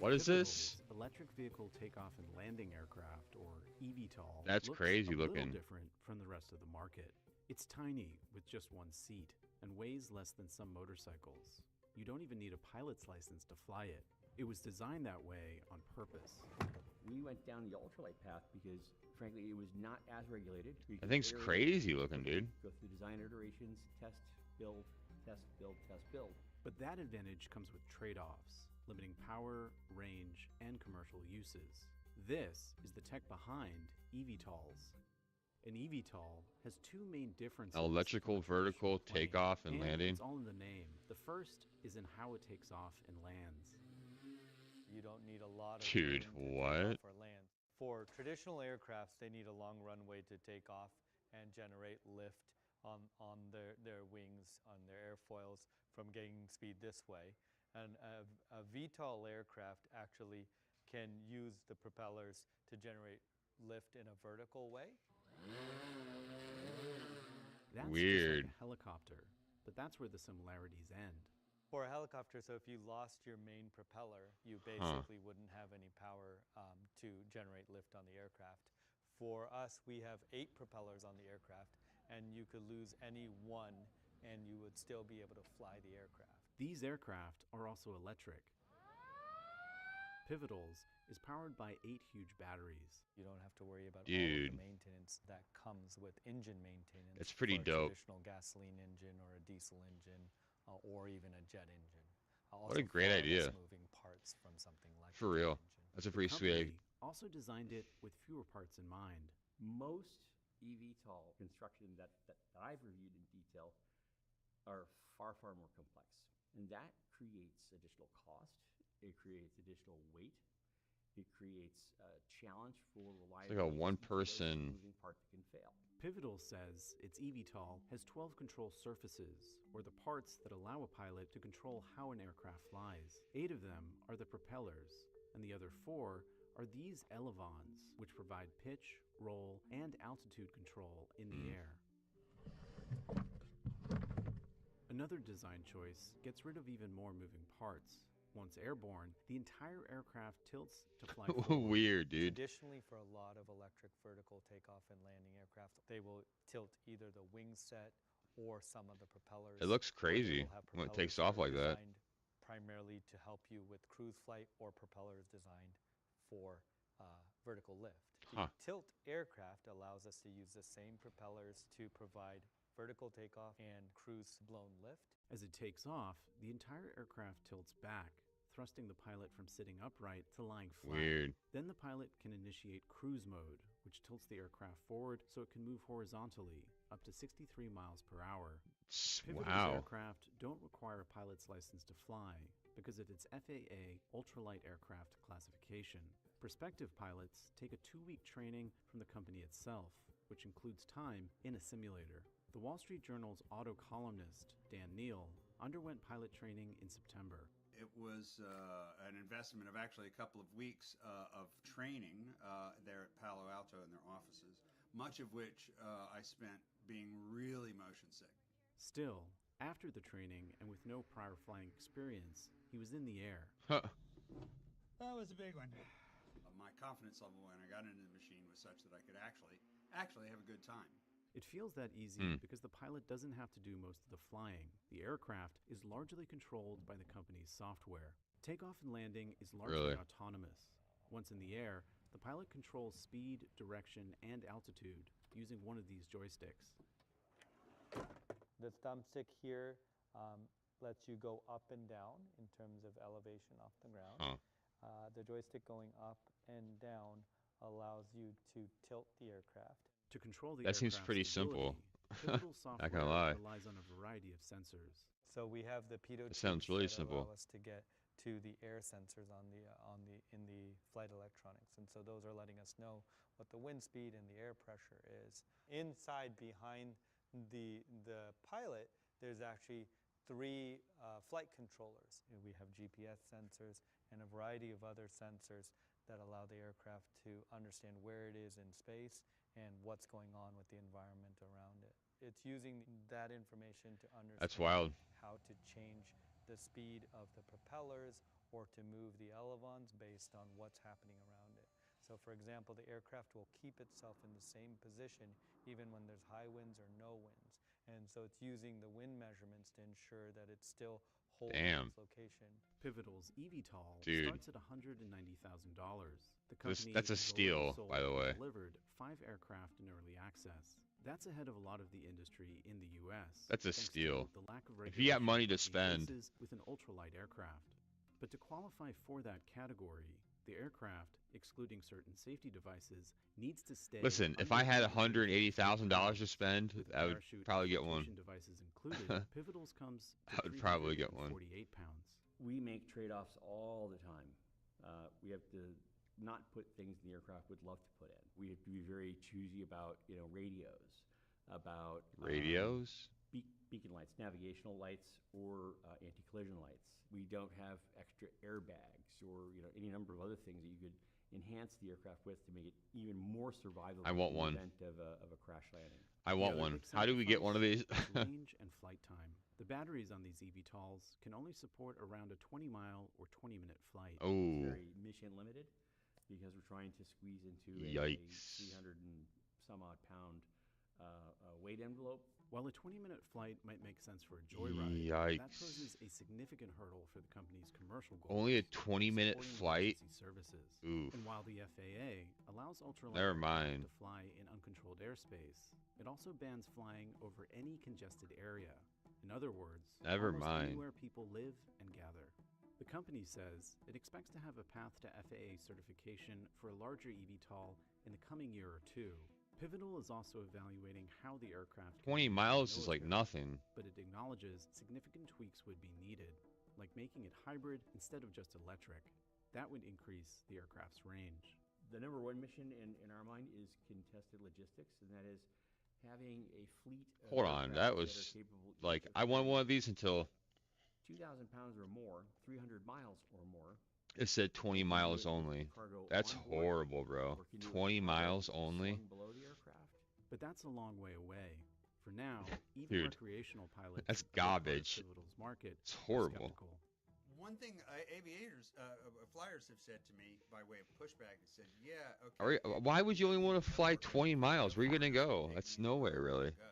What is this? Electric Vehicle Takeoff and Landing Aircraft, or eVTOL, That's looks crazy a little looking. different from the rest of the market. It's tiny, with just one seat, and weighs less than some motorcycles. You don't even need a pilot's license to fly it. It was designed that way on purpose. We went down the ultralight path because, frankly, it was not as regulated. That thing's crazy looking, dude. Go through design iterations, test, build, test, build, test, build. But that advantage comes with trade-offs, limiting power, range, and commercial uses. This is the tech behind eVTOLs. An eVTOL has two main differences. Electrical vertical takeoff and landing. It's all in the name. The first is in how it takes off and lands. You don't need a lot of Dude, room to what? take off or land. For traditional aircrafts, they need a long runway to take off and generate lift on their wings, on their airfoils from getting speed this way. And a VTOL aircraft actually can use the propellers to generate lift in a vertical way. That's Weird. just like a helicopter, but that's where the similarities end. For a helicopter, so if you lost your main propeller, you basically wouldn't have any power to generate lift on the aircraft. For us, we have 8 propellers on the aircraft, and you could lose any one, and you would still be able to fly the aircraft. These aircraft are also electric. Pivotals is powered by 8 huge batteries. You don't have to worry about all of Dude. the maintenance that comes with engine maintenance. It's pretty for a dope. Traditional gasoline engine or a diesel engine or even a jet engine. What a great idea. Moving parts from something like For a jet real. engine. That's a The pretty sweet. company also designed it with fewer parts in mind. Most eVTOL construction that I've reviewed in detail are far, far more complex. And that creates additional cost. It creates additional weight. It creates a challenge for reliability. like a one-person- moving part that can fail. Pivotal says its eVTOL has 12 control surfaces, or the parts that allow a pilot to control how an aircraft flies. 8 of them are the propellers, and the other 4 are these elevons, which provide pitch, roll, and altitude control in the air. Another design choice gets rid of even more moving parts. Once airborne, the entire aircraft tilts to fly forward. Weird, dude. Traditionally, for a lot of electric vertical takeoff and landing aircraft, they will tilt either the wing set or some of the propellers. It looks or they crazy will have when it propellers takes that off are like that. designed primarily to help you with cruise flight, or propellers designed for vertical lift. Huh. The tilt aircraft allows us to use the same propellers to provide vertical takeoff and cruise blown lift. As it takes off, the entire aircraft tilts back, thrusting the pilot from sitting upright to lying flat. Weird. Then the pilot can initiate cruise mode, which tilts the aircraft forward so it can move horizontally, up to 63 miles per hour. Pivotal's Wow. aircraft don't require a pilot's license to fly because of its FAA ultralight aircraft classification. Prospective pilots take a 2-week training from the company itself, which includes time in a simulator. The Wall Street Journal's auto columnist, Dan Neal, underwent pilot training in September. It was an investment of actually a couple of weeks of training there at Palo Alto in their offices, much of which I spent being really motion sick. Still, after the training and with no prior flying experience, he was in the air. Huh. That was a big one. My confidence level when I got into the machine was such that I could actually have a good time. It feels that easy because the pilot doesn't have to do most of the flying. The aircraft is largely controlled by the company's software. Takeoff and landing is largely Really? autonomous. Once in the air, the pilot controls speed, direction, and altitude using one of these joysticks. The thumbstick here lets you go up and down in terms of elevation off the ground. Huh. The joystick going up and down allows you to tilt the aircraft. To control the That seems aircraft's pretty simple. stability, Pivotal software gonna lie. relies on a variety of sensors. So we have the pitot It sounds tubes really that simple. allow us to get to the air sensors in the flight electronics, and so those are letting us know what the wind speed and the air pressure is. Inside, behind the pilot, there's actually 3 flight controllers. We have GPS sensors and a variety of other sensors that allow the aircraft to understand where it is in space and what's going on with the environment around it. It's using that information to understand That's wild. how to change the speed of the propellers therefore to move the elevons based on what's happening around it. So for example, the aircraft will keep itself in the same position even when there's high winds or no winds. And so it's using the wind measurements to ensure that it's still holding Damn. its location. Pivotal's eVTOL Dude. starts at $190,000. The company That's a has steal, already sold by the and way. delivered 5 aircraft in early access. That's ahead of a lot of the industry in the U.S. That's a thanks steal. to the lack of If you got regulation money to blocking spend. bases with an ultralight aircraft. But to qualify for that category, the aircraft, excluding certain safety devices, needs to stay. Listen, if under I had 150 $180,000 to spend, with I would parachute and probably get one. flotation devices included, Pivotal's comes to I would probably get one. 348 pounds. We make trade-offs all the time. We have to not put things in the aircraft we'd love to put in. We have to be very choosy about, radios, about Radios? beacon lights, navigational lights, or anti-collision lights. We don't have extra airbags or any number of other things that you could enhance the aircraft with to make it even more survivable I want in the one. event of a crash landing. I want one. How do we get one of these? Is range and flight time. The batteries on these eVTOLs can only support around a 20-mile or 20-minute flight. It's Oh, very mission limited because we're trying to squeeze into a Yikes. 300 and some odd pound weight envelope. While a 20-minute flight might make sense for a joyride, that yikes. poses a significant hurdle for the company's commercial goals. Only a of 20-minute supporting flight? emergency services. Oof. And while the FAA allows ultralight Never aircraft mind. to fly in uncontrolled airspace, it also bans flying over any congested area. In other words, Never almost mind. anywhere people live and gather. The company says it expects to have a path to FAA certification for a larger eVTOL in the coming year or two. Pivotal is also evaluating how the aircraft can 20 be used in the miles is like military, nothing. but it acknowledges significant tweaks would be needed, like making it hybrid instead of just electric. That would increase the aircraft's range. The number one mission in our mind is contested logistics, and that is having a fleet of Hold on, aircraft that are was capable like, each of I wanted one of carrying these until 2,000 pounds or more, 300 miles or more. it said 20 Can do miles it with only. cargo That's on board, horrible, bro. or can do it with 20 cargo miles only? slung below the aircraft. But that's a long way away. For now, even Dude, recreational pilots, that's a big part of garbage. Pivotal's market, It's are horrible. skeptical. One thing aviators, flyers have said to me by way of pushback, has said, yeah, okay. Why would you only want to fly 20 miles? Where are you going to go? Take That's me nowhere, wherever I really. go.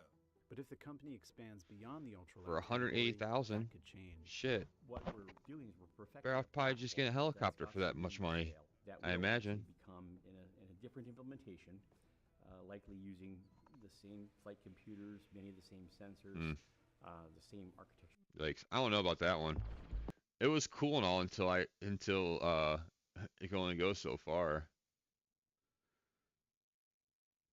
But if the company expands beyond the ultralight For category, 180,000? that could change. Shit. What we're doing is we're perfecting Better off a probably just getting a platform that's helicopter got for that some much means of money. scale that I will imagine. actually become in a different implementation, likely using the same flight computers, many of the same sensors, Mm. the same architecture. Like, I don't know about that one. It was cool and all until it can only go so far.